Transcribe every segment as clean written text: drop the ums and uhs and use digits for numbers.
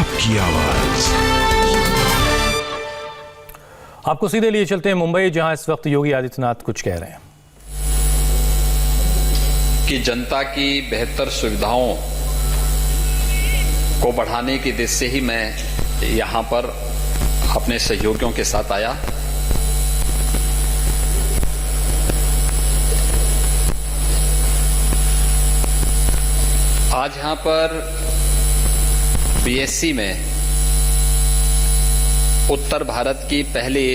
आपकी आवाज। आपको सीधे लिए चलते हैं मुंबई, जहां इस वक्त योगी आदित्यनाथ कुछ कह रहे हैं कि जनता की बेहतर सुविधाओं को बढ़ाने की दिशा से ही मैं यहां पर अपने सहयोगियों के साथ आया। आज यहां पर बीएससी में उत्तर भारत की पहली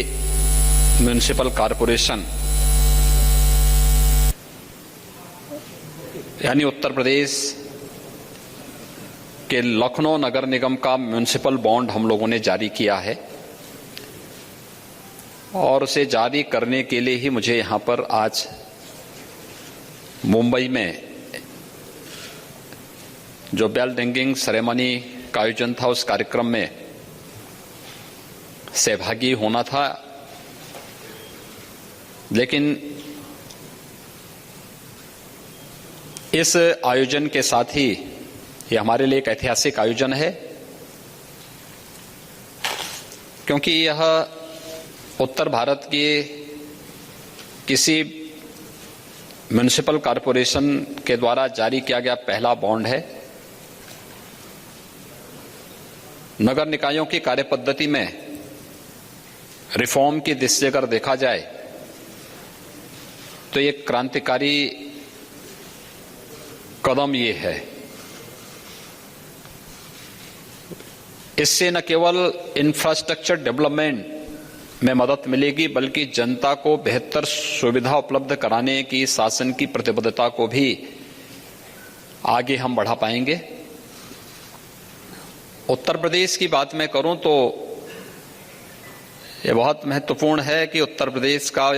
म्युनिसिपल कॉरपोरेशन यानी उत्तर प्रदेश के लखनऊ नगर निगम का म्युनिसिपल बॉन्ड हम लोगों ने जारी किया है और उसे जारी करने के लिए ही मुझे यहां पर आज मुंबई में जो बेल रिंगिंग सेरेमनी का आयोजन था उस कार्यक्रम में सहभागी होना था। लेकिन इस आयोजन के साथ ही ये हमारे लिए एक ऐतिहासिक आयोजन है, क्योंकि यह उत्तर भारत के किसी म्युनिसिपल कॉरपोरेशन के द्वारा जारी किया गया पहला बॉन्ड है। नगर निकायों की कार्यपद्धति में रिफॉर्म की दिशा से अगर देखा जाए तो एक क्रांतिकारी कदम ये है। इससे न केवल इंफ्रास्ट्रक्चर डेवलपमेंट में मदद मिलेगी, बल्कि जनता को बेहतर सुविधा उपलब्ध कराने की शासन की प्रतिबद्धता को भी आगे हम बढ़ा पाएंगे। उत्तर प्रदेश की बात मैं करूं तो ये बहुत महत्वपूर्ण है कि उत्तर प्रदेश का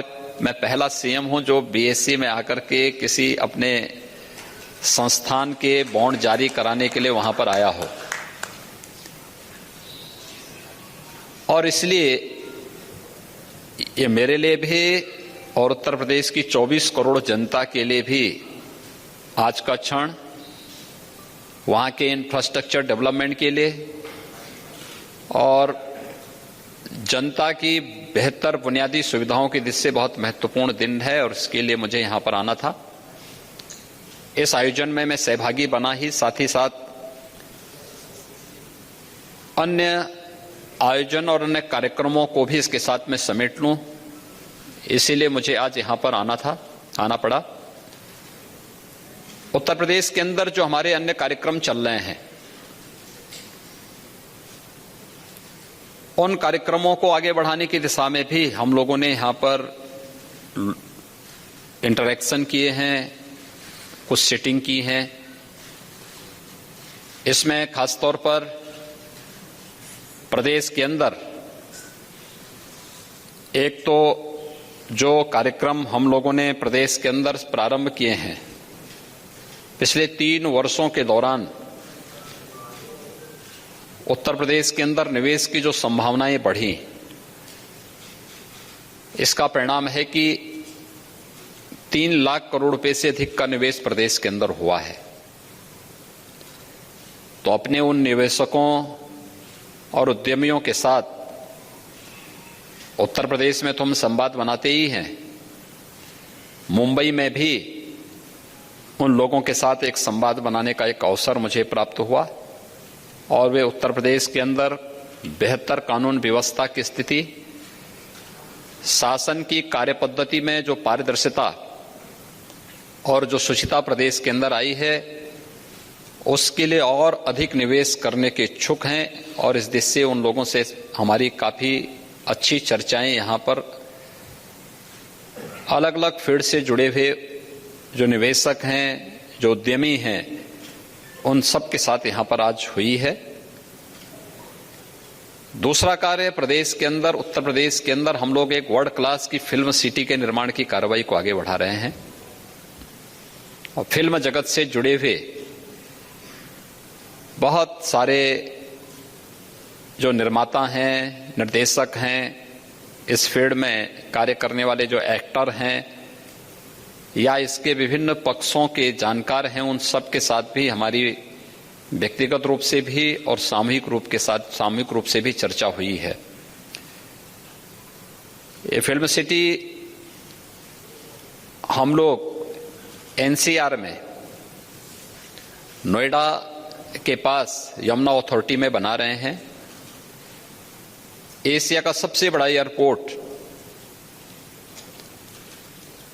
मैं पहला सीएम हूं जो बीएससी में आकर के किसी अपने संस्थान के बॉन्ड जारी कराने के लिए वहां पर आया हो। और इसलिए ये मेरे लिए भी और उत्तर प्रदेश की 24 करोड़ जनता के लिए भी आज का क्षण वहां के इंफ्रास्ट्रक्चर डेवलपमेंट के लिए और जनता की बेहतर बुनियादी सुविधाओं की दिशा से बहुत महत्वपूर्ण दिन है और इसके लिए मुझे यहां पर आना था। इस आयोजन में मैं सहभागी बना ही साथ अन्य आयोजन और अन्य कार्यक्रमों को भी इसके साथ में समेट लूं, इसीलिए मुझे आज यहां पर आना पड़ा। उत्तर प्रदेश के अंदर जो हमारे अन्य कार्यक्रम चल रहे हैं उन कार्यक्रमों को आगे बढ़ाने की दिशा में भी हम लोगों ने यहां पर इंटरेक्शन किए हैं, कुछ सिटिंग की हैं। इसमें खासतौर पर प्रदेश के अंदर एक तो जो कार्यक्रम हम लोगों ने प्रदेश के अंदर प्रारंभ किए हैं, पिछले 3 वर्षों के दौरान उत्तर प्रदेश के अंदर निवेश की जो संभावनाएं बढ़ी, इसका परिणाम है कि 3 लाख करोड़ रुपए से अधिक का निवेश प्रदेश के अंदर हुआ है। तो अपने उन निवेशकों और उद्यमियों के साथ उत्तर प्रदेश में तो हम संवाद बनाते ही हैं, मुंबई में भी उन लोगों के साथ एक संवाद बनाने का एक अवसर मुझे प्राप्त हुआ और वे उत्तर प्रदेश के अंदर बेहतर कानून व्यवस्था की स्थिति, शासन की कार्यपद्धति में जो पारदर्शिता और जो शुचिता प्रदेश के अंदर आई है, उसके लिए और अधिक निवेश करने के इच्छुक हैं और इस दिशा से उन लोगों से हमारी काफी अच्छी चर्चाएं यहां पर अलग अलग फील्ड से जुड़े हुए जो निवेशक हैं, जो उद्यमी हैं, उन सब के साथ यहां पर आज हुई है। दूसरा कार्य प्रदेश के अंदर, उत्तर प्रदेश के अंदर हम लोग एक वर्ल्ड क्लास की फिल्म सिटी के निर्माण की कार्रवाई को आगे बढ़ा रहे हैं और फिल्म जगत से जुड़े हुए बहुत सारे जो निर्माता हैं, निर्देशक हैं, इस फील्ड में कार्य करने वाले जो एक्टर हैं या इसके विभिन्न पक्षों के जानकार हैं, उन सब के साथ भी हमारी व्यक्तिगत रूप से भी और सामूहिक रूप से भी चर्चा हुई है। ये फिल्म सिटी हम लोग एनसीआर में नोएडा के पास यमुना अथॉरिटी में बना रहे हैं। एशिया का सबसे बड़ा airport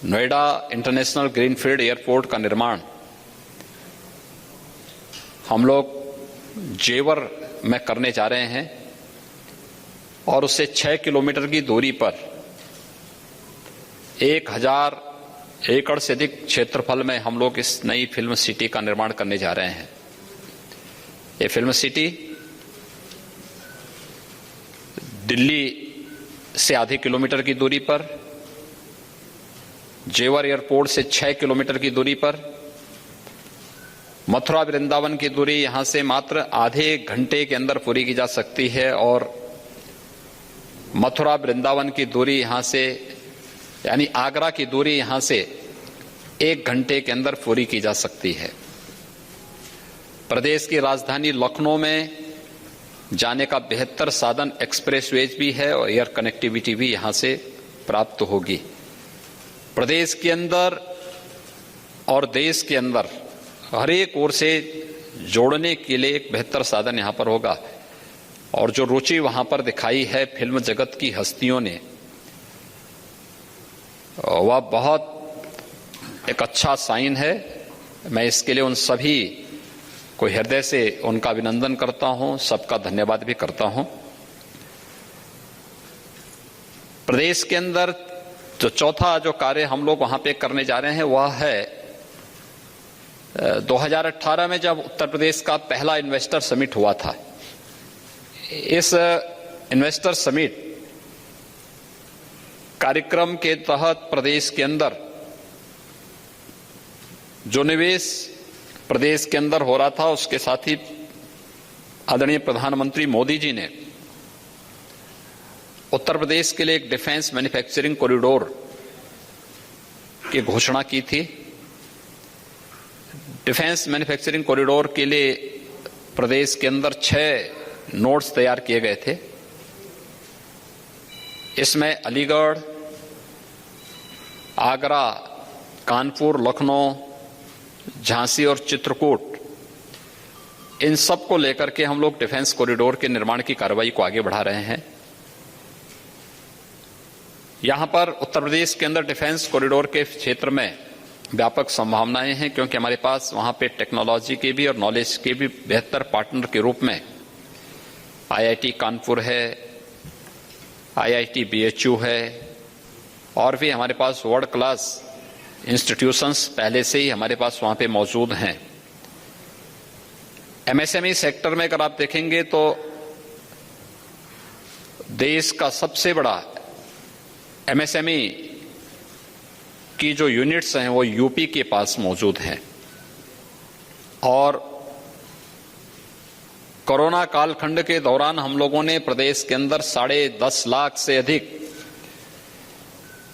Noida international greenfield airport का निर्माण हम लोग जेवर में करने जा रहे हैं और उससे 6 किलोमीटर की दूरी पर 1000 एकड़ से अधिक क्षेत्रफल में हम लोग इस नई फिल्म सिटी का निर्माण करने जा रहे हैं। ये फिल्म सिटी दिल्ली से आधे किलोमीटर की दूरी पर, जेवर एयरपोर्ट से 6 किलोमीटर की दूरी पर, मथुरा वृंदावन की दूरी यहां से मात्र आधे घंटे के अंदर पूरी की जा सकती है और मथुरा वृंदावन की दूरी यहां से यानी आगरा की दूरी यहां से 1 घंटे के अंदर पूरी की जा सकती है। प्रदेश की राजधानी लखनऊ में जाने का बेहतर साधन एक्सप्रेसवेज भी है और एयर कनेक्टिविटी भी यहां से प्राप्त होगी। प्रदेश के अंदर और देश के अंदर हर एक ओर से जोड़ने के लिए एक बेहतर साधन यहां पर होगा और जो रुचि वहां पर दिखाई है फिल्म जगत की हस्तियों ने, वह बहुत एक अच्छा साइन है। मैं इसके लिए उन सभी को हृदय से उनका अभिनंदन करता हूं, सबका धन्यवाद भी करता हूं। प्रदेश के अंदर जो चौथा जो कार्य हम लोग वहां पे करने जा रहे हैं वह है 2018 में जब उत्तर प्रदेश का पहला इन्वेस्टर समिट हुआ था। इस इन्वेस्टर समिट कार्यक्रम के तहत प्रदेश के अंदर जो निवेश प्रदेश के अंदर हो रहा था उसके साथ ही आदरणीय प्रधानमंत्री मोदी जी ने उत्तर प्रदेश के लिए एक डिफेंस मैन्युफैक्चरिंग कॉरिडोर की घोषणा की थी। डिफेंस मैन्युफैक्चरिंग कॉरिडोर के लिए प्रदेश के अंदर 6 नोड्स तैयार किए गए थे। इसमें अलीगढ़, आगरा, कानपुर, लखनऊ, झांसी और चित्रकूट, इन सब को लेकर के हम लोग डिफेंस कॉरिडोर के निर्माण की कार्रवाई को आगे बढ़ा रहे हैं। यहां पर उत्तर प्रदेश के अंदर डिफेंस कॉरिडोर के क्षेत्र में व्यापक संभावनाएं हैं क्योंकि हमारे पास वहां पे टेक्नोलॉजी के भी और नॉलेज के भी बेहतर पार्टनर के रूप में आईआईटी कानपुर है, आईआईटी बीएचयू है और भी हमारे पास वर्ल्ड क्लास इंस्टीट्यूशंस पहले से ही हमारे पास वहां पे मौजूद हैं। एमएसएमई सेक्टर में अगर आप देखेंगे तो देश का सबसे बड़ा एमएसएमई की जो यूनिट्स हैं वो यूपी के पास मौजूद हैं और कोरोना कालखंड के दौरान हम लोगों ने प्रदेश के अंदर 10.5 लाख से अधिक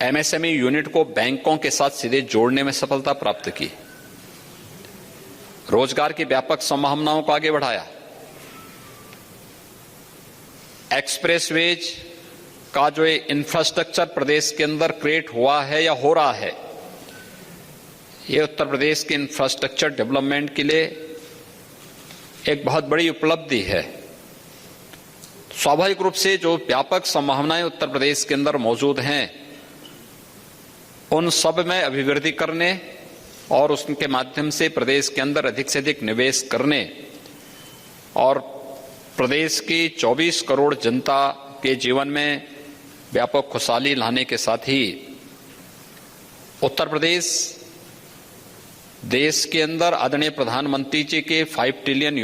एमएसएमई यूनिट को बैंकों के साथ सीधे जोड़ने में सफलता प्राप्त की, रोजगार की व्यापक संभावनाओं को आगे बढ़ाया। एक्सप्रेसवेज का जो इंफ्रास्ट्रक्चर प्रदेश के अंदर क्रिएट हुआ है या हो रहा है, ये उत्तर प्रदेश के इंफ्रास्ट्रक्चर डेवलपमेंट के लिए एक बहुत बड़ी उपलब्धि है। स्वाभाविक रूप से जो व्यापक संभावनाएं उत्तर प्रदेश के अंदर मौजूद हैं उन सब में अभिवृद्धि करने और उसके माध्यम से प्रदेश के अंदर अधिक से अधिक निवेश करने और प्रदेश की 24 करोड़ जनता के जीवन में व्यापक खुशहाली लाने के साथ ही उत्तर प्रदेश देश के अंदर आदरणीय प्रधानमंत्री जी के $5 ट्रिलियन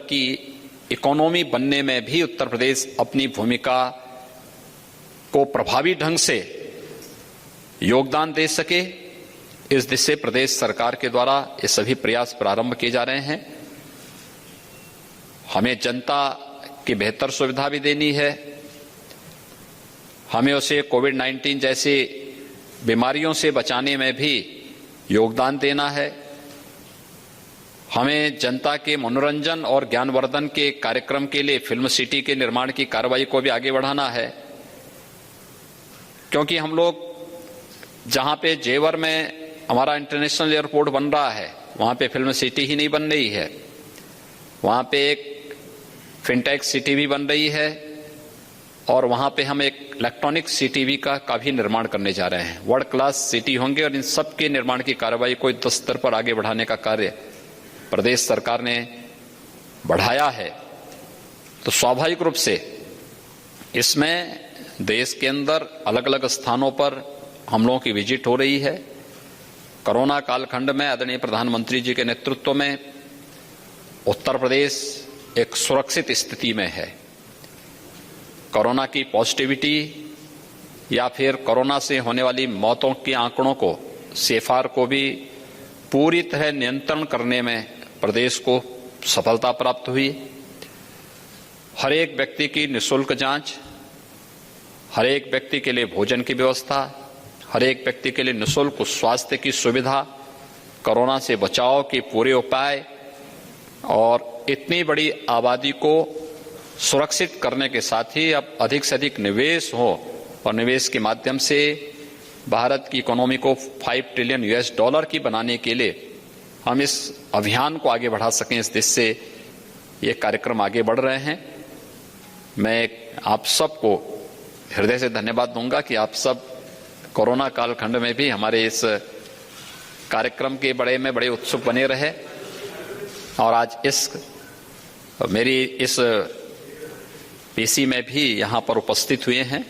की इकोनॉमी बनने में भी उत्तर प्रदेश अपनी भूमिका को प्रभावी ढंग से योगदान दे सके, इस दिशा से प्रदेश सरकार के द्वारा ये सभी प्रयास प्रारंभ किए जा रहे हैं। हमें जनता की बेहतर सुविधा भी देनी है, हमें उसे कोविड-19 जैसी बीमारियों से बचाने में भी योगदान देना है, हमें जनता के मनोरंजन और ज्ञानवर्धन के कार्यक्रम के लिए फिल्म सिटी के निर्माण की कार्रवाई को भी आगे बढ़ाना है, क्योंकि हम लोग जहां पे जेवर में हमारा इंटरनेशनल एयरपोर्ट बन रहा है वहां पे फिल्म सिटी ही नहीं बन रही है, वहां पे एक फिनटेक सिटी भी बन रही है और वहां पे हम एक इलेक्ट्रॉनिक सिटी भी का भी निर्माण करने जा रहे हैं। वर्ल्ड क्लास सिटी होंगे और इन सब के निर्माण की कार्रवाई को युद्ध स्तर पर आगे बढ़ाने का कार्य प्रदेश सरकार ने बढ़ाया है। तो स्वाभाविक रूप से इसमें देश के अंदर अलग अलग स्थानों पर हम लोगों की विजिट हो रही है। कोरोना कालखंड में आदरणीय प्रधानमंत्री जी के नेतृत्व में उत्तर प्रदेश एक सुरक्षित स्थिति में है। कोरोना की पॉजिटिविटी या फिर कोरोना से होने वाली मौतों के आंकड़ों को CFR को भी पूरी तरह नियंत्रण करने में प्रदेश को सफलता प्राप्त हुई। हर एक व्यक्ति की निःशुल्क जांच, हर एक व्यक्ति के लिए भोजन की व्यवस्था, हर एक व्यक्ति के लिए निःशुल्क स्वास्थ्य की सुविधा, कोरोना से बचाव के पूरे उपाय और इतनी बड़ी आबादी को सुरक्षित करने के साथ ही अब अधिक से अधिक निवेश हो और निवेश के माध्यम से भारत की इकोनॉमी को $5 ट्रिलियन की बनाने के लिए हम इस अभियान को आगे बढ़ा सकें, इस दिशा से ये कार्यक्रम आगे बढ़ रहे हैं। मैं आप सबको हृदय से धन्यवाद दूंगा कि आप सब कोरोना कालखंड में भी हमारे इस कार्यक्रम के बड़े उत्सुक बने रहे और आज इस मेरी इस पीसी में भी यहाँ पर उपस्थित हुए हैं।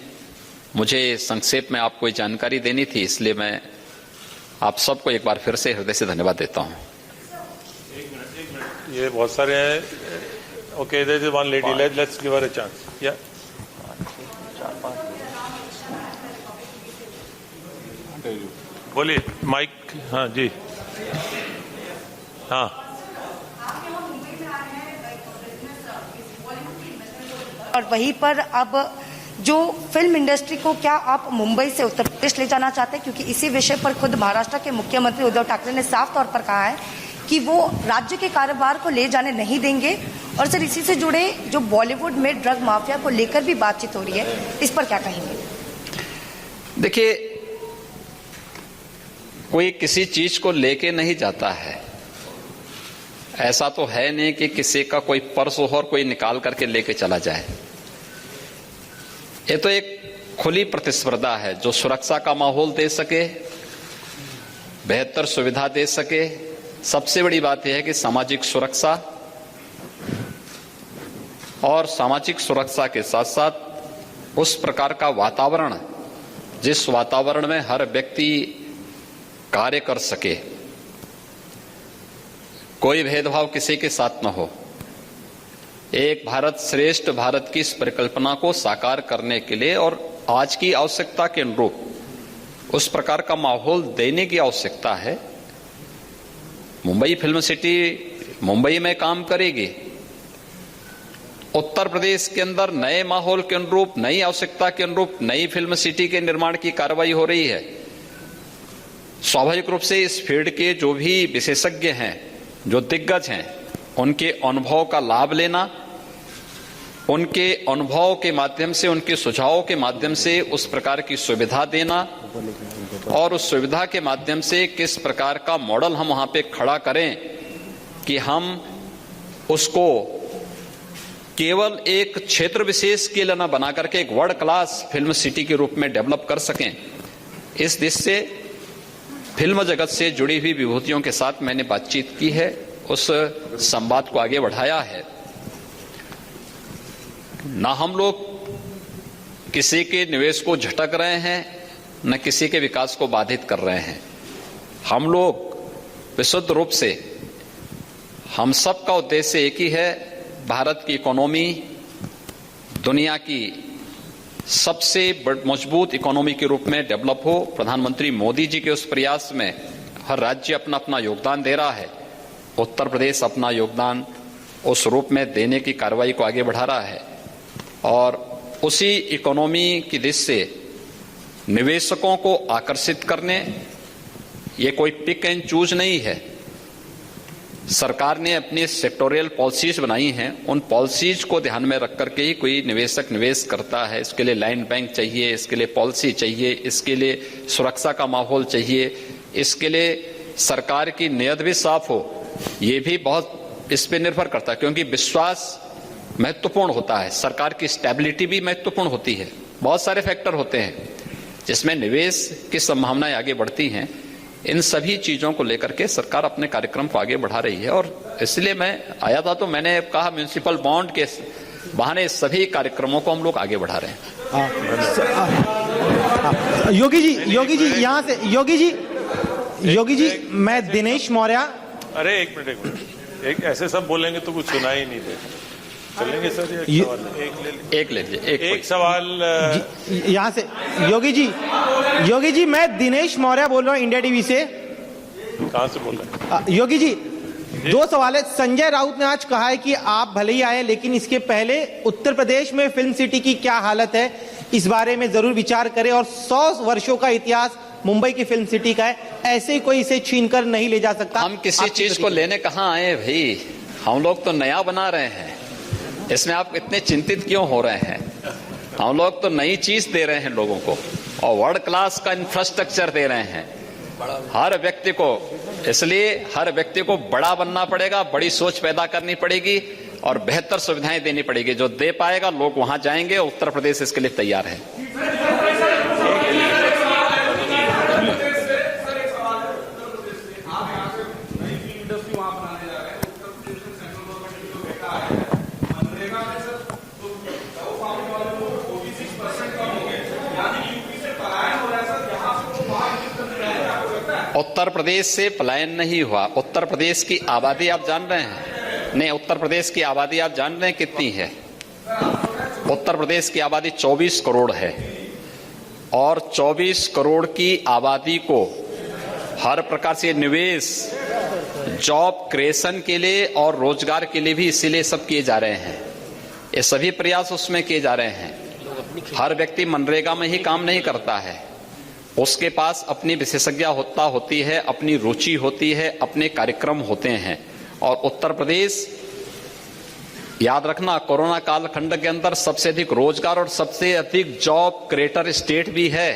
मुझे संक्षेप में आपको ये जानकारी देनी थी, इसलिए मैं आप सबको एक बार फिर से हृदय से धन्यवाद देता हूँ। ये बहुत सारे हैं। Okay, there is one lady, let's give her a chance. या बोलिए, माइक। हाँ जी, हाँ। और वहीं पर अब जो फिल्म इंडस्ट्री को क्या आप मुंबई से उत्तर प्रदेश ले जाना चाहते हैं, क्योंकि इसी विषय पर खुद महाराष्ट्र के मुख्यमंत्री उद्धव ठाकरे ने साफ तौर पर कहा है कि वो राज्य के कारोबार को ले जाने नहीं देंगे। और सर, इसी से जुड़े जो बॉलीवुड में ड्रग माफिया को लेकर भी बातचीत हो रही है, इस पर क्या कहेंगे? देखिए, कोई किसी चीज को लेके नहीं जाता है, ऐसा तो है नहीं कि किसी का कोई पर्स हो और कोई निकाल करके लेके चला जाए। ये तो एक खुली प्रतिस्पर्धा है जो सुरक्षा का माहौल दे सके, बेहतर सुविधा दे सके। सबसे बड़ी बात यह है कि सामाजिक सुरक्षा, और सामाजिक सुरक्षा के साथ साथ उस प्रकार का वातावरण जिस वातावरण में हर व्यक्ति कार्य कर सके, कोई भेदभाव किसी के साथ न हो। एक भारत श्रेष्ठ भारत की इस परिकल्पना को साकार करने के लिए और आज की आवश्यकता के अनुरूप उस प्रकार का माहौल देने की आवश्यकता है। मुंबई फिल्म सिटी मुंबई में काम करेगी। उत्तर प्रदेश के अंदर नए माहौल के अनुरूप, नई आवश्यकता के अनुरूप नई फिल्म सिटी के निर्माण की कार्रवाई हो रही है। स्वाभाविक रूप से इस फील्ड के जो भी विशेषज्ञ हैं, जो दिग्गज हैं, उनके अनुभव का लाभ लेना, उनके अनुभव के माध्यम से, उनके सुझावों के माध्यम से उस प्रकार की सुविधा देना और उस सुविधा के माध्यम से किस प्रकार का मॉडल हम वहां पे खड़ा करें कि हम उसको केवल एक क्षेत्र विशेष के लिए न बना करके एक वर्ल्ड क्लास फिल्म सिटी के रूप में डेवलप कर सकें। इस दिशा से फिल्म जगत से जुड़ी हुई विभूतियों के साथ मैंने बातचीत की है, उस संवाद को आगे बढ़ाया है। ना हम लोग किसी के निवेश को झटक रहे हैं, न किसी के विकास को बाधित कर रहे हैं। हम लोग विशुद्ध रूप से, हम सब का उद्देश्य एक ही है, भारत की इकोनॉमी दुनिया की सबसे मजबूत इकोनॉमी के रूप में डेवलप हो। प्रधानमंत्री मोदी जी के उस प्रयास में हर राज्य अपना अपना योगदान दे रहा है। उत्तर प्रदेश अपना योगदान उस रूप में देने की कार्रवाई को आगे बढ़ा रहा है और उसी इकोनॉमी की दिशा से निवेशकों को आकर्षित करने, ये कोई पिक एंड चूज नहीं है। सरकार ने अपनी सेक्टोरियल पॉलिसीज बनाई हैं, उन पॉलिसीज को ध्यान में रख करके ही कोई निवेशक निवेश करता है। इसके लिए लैंड बैंक चाहिए, इसके लिए पॉलिसी चाहिए, इसके लिए सुरक्षा का माहौल चाहिए, इसके लिए सरकार की नीयत भी साफ हो, ये भी बहुत इस पे निर्भर करता है, क्योंकि विश्वास महत्वपूर्ण होता है, सरकार की स्टेबिलिटी भी महत्वपूर्ण होती है। बहुत सारे फैक्टर होते हैं जिसमें निवेश की संभावनाएं आगे बढ़ती हैं। इन सभी चीजों को लेकर के सरकार अपने कार्यक्रम को आगे बढ़ा रही है, और इसलिए मैं आया था तो मैंने कहा म्युनिसिपल बॉन्ड के बहाने सभी कार्यक्रमों को हम लोग आगे बढ़ा रहे हैं। योगी जी यहाँ से योगी जी मैं दिनेश मौर्य। अरे एक मिनट, एक ऐसे सब बोलेंगे तो कुछ सुना ही नहीं दे। चलेंगे सर, एक ले लीजिए। एक सवाल यहाँ से योगी जी मैं दिनेश मौर्य बोल रहा हूँ इंडिया टीवी से। कहाँ से बोल रहे हैं? योगी जी 2 सवाल है। संजय राउत ने आज कहा है कि आप भले ही आए, लेकिन इसके पहले उत्तर प्रदेश में फिल्म सिटी की क्या हालत है इस बारे में जरूर विचार करें, और 100 वर्षों का इतिहास मुंबई की फिल्म सिटी का है, ऐसे ही कोई इसे छीनकर नहीं ले जा सकता। हम किसी चीज को लेने कहाँ आए भाई, हम लोग तो नया बना रहे हैं, इसमें आप इतने चिंतित क्यों हो रहे हैं? हम लोग तो नई चीज दे रहे हैं लोगों को, और वर्ल्ड क्लास का इंफ्रास्ट्रक्चर दे रहे हैं हर व्यक्ति को। इसलिए हर व्यक्ति को बड़ा बनना पड़ेगा, बड़ी सोच पैदा करनी पड़ेगी और बेहतर सुविधाएं देनी पड़ेगी। जो दे पाएगा लोग वहां जाएंगे, उत्तर प्रदेश इसके लिए तैयार है। उत्तर प्रदेश से पलायन नहीं हुआ। उत्तर प्रदेश की आबादी आप जान रहे हैं? नहीं, उत्तर प्रदेश की आबादी आप जान रहे हैं कितनी है? उत्तर प्रदेश की आबादी 24 करोड़ है, और 24 करोड़ की आबादी को हर प्रकार से निवेश, जॉब क्रिएशन के लिए और रोजगार के लिए भी इसीलिए सब किए जा रहे हैं। ये सभी प्रयास उसमें किए जा रहे हैं। हर व्यक्ति मनरेगा में ही काम नहीं करता है, उसके पास अपनी विशेषज्ञता होती है, अपनी रुचि होती है, अपने कार्यक्रम होते हैं। और उत्तर प्रदेश, याद रखना, कोरोना कालखंड के अंदर सबसे अधिक रोजगार और सबसे अधिक जॉब क्रिएटर स्टेट भी है।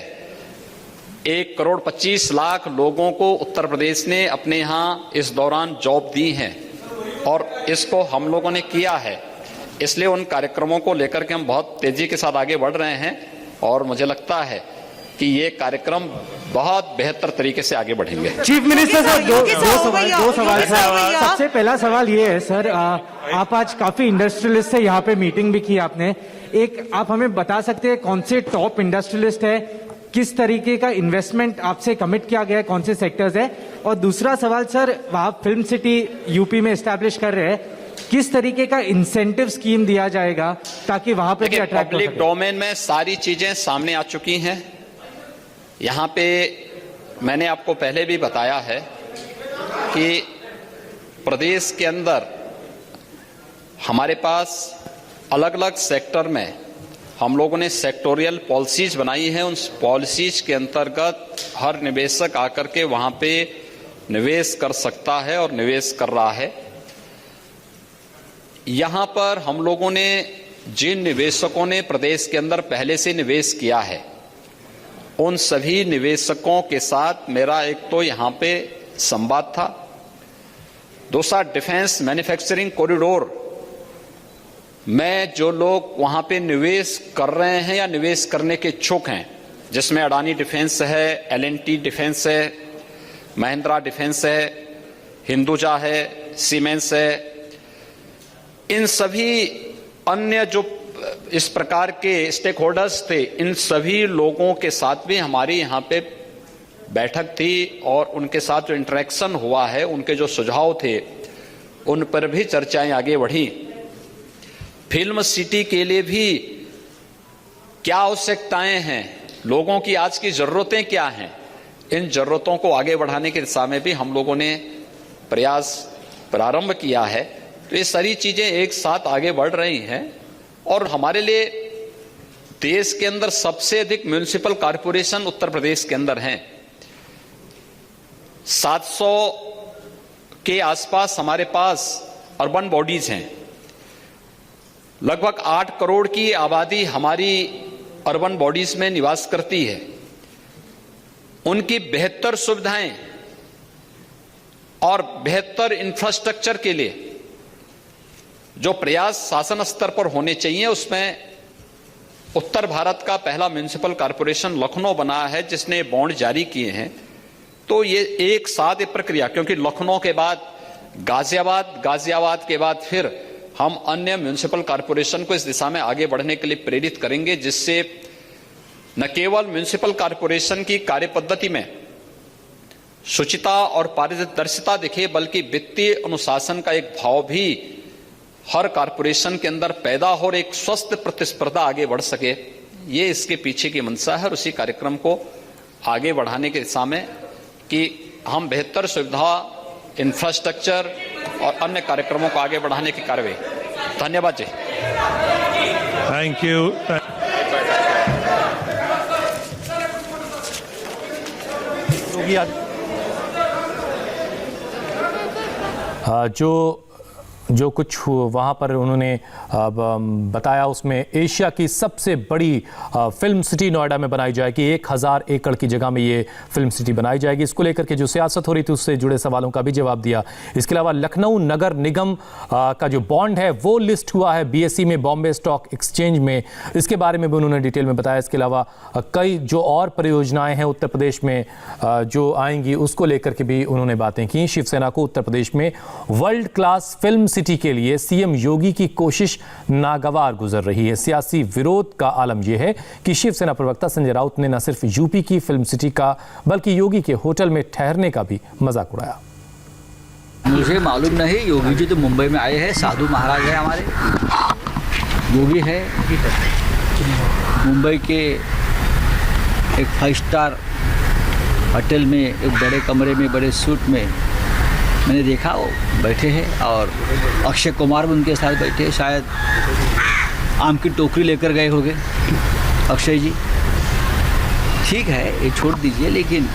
1,25,00,000 लोगों को उत्तर प्रदेश ने अपने यहाँ इस दौरान जॉब दी है, और इसको हम लोगों ने किया है। इसलिए उन कार्यक्रमों को लेकर के हम बहुत तेजी के साथ आगे बढ़ रहे हैं, और मुझे लगता है कि ये कार्यक्रम बहुत बेहतर तरीके से आगे बढ़ेंगे। चीफ मिनिस्टर साहब, दो सवाल सर। सबसे पहला सवाल ये है सर, आप आज काफी इंडस्ट्रियलिस्ट से यहाँ पे मीटिंग भी की आपने। एक आप हमें बता सकते हैं कौन से टॉप इंडस्ट्रियलिस्ट है, किस तरीके का इन्वेस्टमेंट आपसे कमिट किया गया है, कौन से सेक्टर्स है? और दूसरा सवाल सर, आप फिल्म सिटी यूपी में एस्टैब्लिश कर रहे हैं, किस तरीके का इंसेंटिव स्कीम दिया जाएगा ताकि वहां पे भी अट्रैक्ट हो सके? पब्लिक डोमेन में सारी चीजें सामने आ चुकी हैं। यहाँ पे मैंने आपको पहले भी बताया है कि प्रदेश के अंदर हमारे पास अलग अलग सेक्टर में हम लोगों ने सेक्टोरियल पॉलिसीज बनाई हैं। उन पॉलिसीज के अंतर्गत हर निवेशक आकर के वहां पे निवेश कर सकता है और निवेश कर रहा है। यहां पर हम लोगों ने जिन निवेशकों ने प्रदेश के अंदर पहले से निवेश किया है, उन सभी निवेशकों के साथ मेरा एक तो यहां पे संवाद था। दूसरा, डिफेंस मैन्युफैक्चरिंग कॉरिडोर में जो लोग वहां पे निवेश कर रहे हैं या निवेश करने के इच्छुक हैं, जिसमें अडानी डिफेंस है, L&T डिफेंस है, महिंद्रा डिफेंस है, हिंदुजा है, सीमेंस है, इन सभी अन्य जो इस प्रकार के स्टेक होल्डर्स थे, इन सभी लोगों के साथ भी हमारी यहाँ पे बैठक थी, और उनके साथ जो इंटरेक्शन हुआ है, उनके जो सुझाव थे, उन पर भी चर्चाएं आगे बढ़ी। फिल्म सिटी के लिए भी क्या आवश्यकताएं हैं, लोगों की आज की जरूरतें क्या हैं, इन जरूरतों को आगे बढ़ाने की दिशा में भी हम लोगों ने प्रयास प्रारंभ किया है। तो ये सारी चीजें एक साथ आगे बढ़ रही हैं, और हमारे लिए देश के अंदर सबसे अधिक म्युनिसिपल कॉर्पोरेशन उत्तर प्रदेश के अंदर हैं। 700 के आसपास हमारे पास अर्बन बॉडीज हैं। लगभग 8 करोड़ की आबादी हमारी अर्बन बॉडीज में निवास करती है। उनकी बेहतर सुविधाएं और बेहतर इंफ्रास्ट्रक्चर के लिए जो प्रयास शासन स्तर पर होने चाहिए, उसमें उत्तर भारत का पहला म्युनिसिपल कॉरपोरेशन लखनऊ बना है जिसने बॉन्ड जारी किए हैं। तो ये एक साथ ये प्रक्रिया, क्योंकि लखनऊ के बाद गाजियाबाद के बाद फिर हम अन्य म्युनिसिपल कॉरपोरेशन को इस दिशा में आगे बढ़ने के लिए प्रेरित करेंगे, जिससे न केवल म्युनिसिपल कॉरपोरेशन की कार्यपद्धति में शुचिता और पारदर्शिता दिखे, बल्कि वित्तीय अनुशासन का एक भाव भी हर कॉरपोरेशन के अंदर पैदा हो और एक स्वस्थ प्रतिस्पर्धा आगे बढ़ सके। ये इसके पीछे की मंशा है और उसी कार्यक्रम को आगे बढ़ाने की दिशा में कि हम बेहतर सुविधा, इंफ्रास्ट्रक्चर और अन्य कार्यक्रमों को आगे बढ़ाने की कार्रवाई। धन्यवाद जी। Thank you. जो कुछ वहाँ पर उन्होंने बताया, उसमें एशिया की सबसे बड़ी फिल्म सिटी नोएडा में बनाई जाएगी। 1000 एकड़ की जगह में ये फिल्म सिटी बनाई जाएगी। इसको लेकर के जो सियासत हो रही थी उससे जुड़े सवालों का भी जवाब दिया। इसके अलावा लखनऊ नगर निगम का जो बॉन्ड है वो लिस्ट हुआ है BSE में, बॉम्बे स्टॉक एक्सचेंज में। इसके बारे में भी उन्होंने डिटेल में बताया। इसके अलावा कई जो और परियोजनाएं हैं उत्तर प्रदेश में जो आएंगी उसको लेकर के भी उन्होंने बातें की। शिवसेना को उत्तर प्रदेश में वर्ल्ड क्लास फिल्म सिटी के लिए CM योगी की कोशिश नागवार गुजर रही है। सियासी विरोध का आलम यह है कि शिवसेना प्रवक्ता संजय राउत ने न सिर्फ यूपी की फिल्म सिटी का बल्कि योगी के होटल में ठहरने का भी मजाक उड़ाया। मुझे मालूम नहीं, योगी जी तो मुंबई में आए हैं, साधु महाराज है हमारे। योगी है मुंबई के एक 5 स्टार होटल में, एक बड़े कमरे में, बड़े सूट में मैंने देखा वो बैठे हैं, और अक्षय कुमार भी उनके साथ बैठे हैं। शायद आम की टोकरी लेकर गए होंगे अक्षय जी। ठीक है, ये छोड़ दीजिए, लेकिन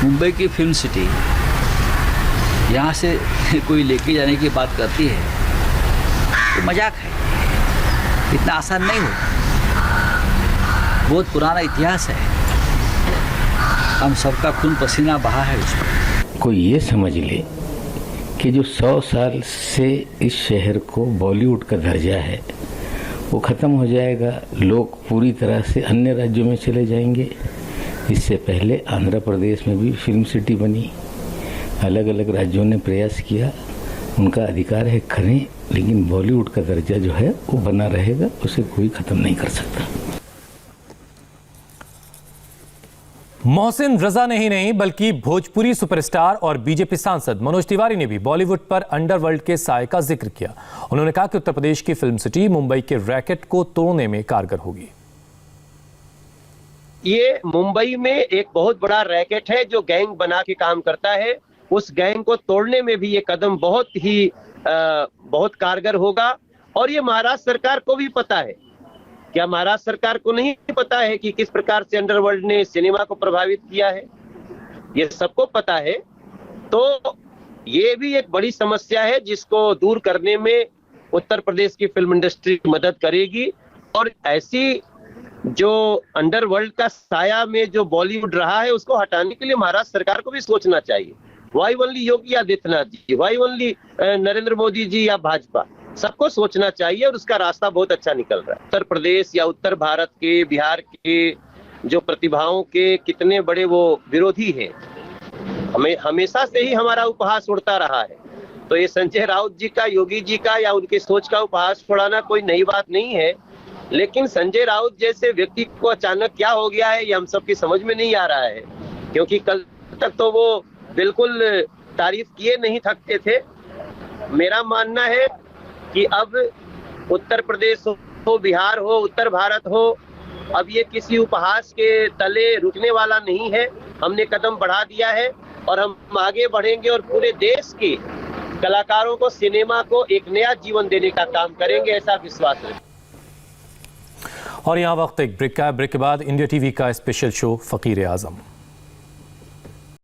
मुंबई की फिल्म सिटी यहाँ से कोई लेके जाने की बात करती है तो मजाक है। इतना आसान नहीं होता, बहुत पुराना इतिहास है, हम सबका खून पसीना बहा है उसमें। कोई ये समझ ले कि जो 100 साल से इस शहर को बॉलीवुड का दर्जा है वो ख़त्म हो जाएगा, लोग पूरी तरह से अन्य राज्यों में चले जाएंगे। इससे पहले आंध्र प्रदेश में भी फिल्म सिटी बनी, अलग अलग राज्यों ने प्रयास किया, उनका अधिकार है करें, लेकिन बॉलीवुड का दर्जा जो है वो बना रहेगा, उसे कोई ख़त्म नहीं कर सकता। मोहसिन रजा ने ही नहीं बल्कि भोजपुरी सुपरस्टार और बीजेपी सांसद मनोज तिवारी ने भी बॉलीवुड पर अंडरवर्ल्ड के साए का जिक्र किया। उन्होंने कहा कि उत्तर प्रदेश की फिल्म सिटी मुंबई के रैकेट को तोड़ने में कारगर होगी। ये मुंबई में एक बहुत बड़ा रैकेट है जो गैंग बना के काम करता है। उस गैंग को तोड़ने में भी ये कदम बहुत कारगर होगा। और ये महाराष्ट्र सरकार को भी पता है। क्या महाराष्ट्र सरकार को नहीं पता है कि किस प्रकार से अंडरवर्ल्ड ने सिनेमा को प्रभावित किया है? ये सबको पता है। तो ये भी एक बड़ी समस्या है जिसको दूर करने में उत्तर प्रदेश की फिल्म इंडस्ट्री मदद करेगी। और ऐसी जो अंडरवर्ल्ड का साया में जो बॉलीवुड रहा है उसको हटाने के लिए महाराष्ट्र सरकार को भी सोचना चाहिए। Y only Yogi Adityanath ji, Y only Narendra Modi ji या भाजपा, सबको सोचना चाहिए और उसका रास्ता बहुत अच्छा निकल रहा है। उत्तर प्रदेश या उत्तर भारत के, बिहार के जो प्रतिभाओं के कितने बड़े वो विरोधी हैं, हमें हमेशा से ही हमारा उपहास उड़ता रहा है। तो ये संजय राउत जी का, योगी जी का या उनकी सोच का उपहास उड़ाना कोई नई बात नहीं है। लेकिन संजय राउत जैसे व्यक्ति को अचानक क्या हो गया है ये हम सबकी समझ में नहीं आ रहा है, क्योंकि कल तक तो वो बिल्कुल तारीफ किए नहीं थकते थे। मेरा मानना है कि अब उत्तर प्रदेश हो, बिहार हो, उत्तर भारत हो, अब ये किसी उपहास के तले रुकने वाला नहीं है। हमने कदम बढ़ा दिया है और हम आगे बढ़ेंगे और पूरे देश के कलाकारों को, सिनेमा को एक नया जीवन देने का काम करेंगे, ऐसा विश्वास है। और यहाँ वक्त एक ब्रेक का है। ब्रेक के बाद इंडिया टीवी का स्पेशल शो फकीर आजम।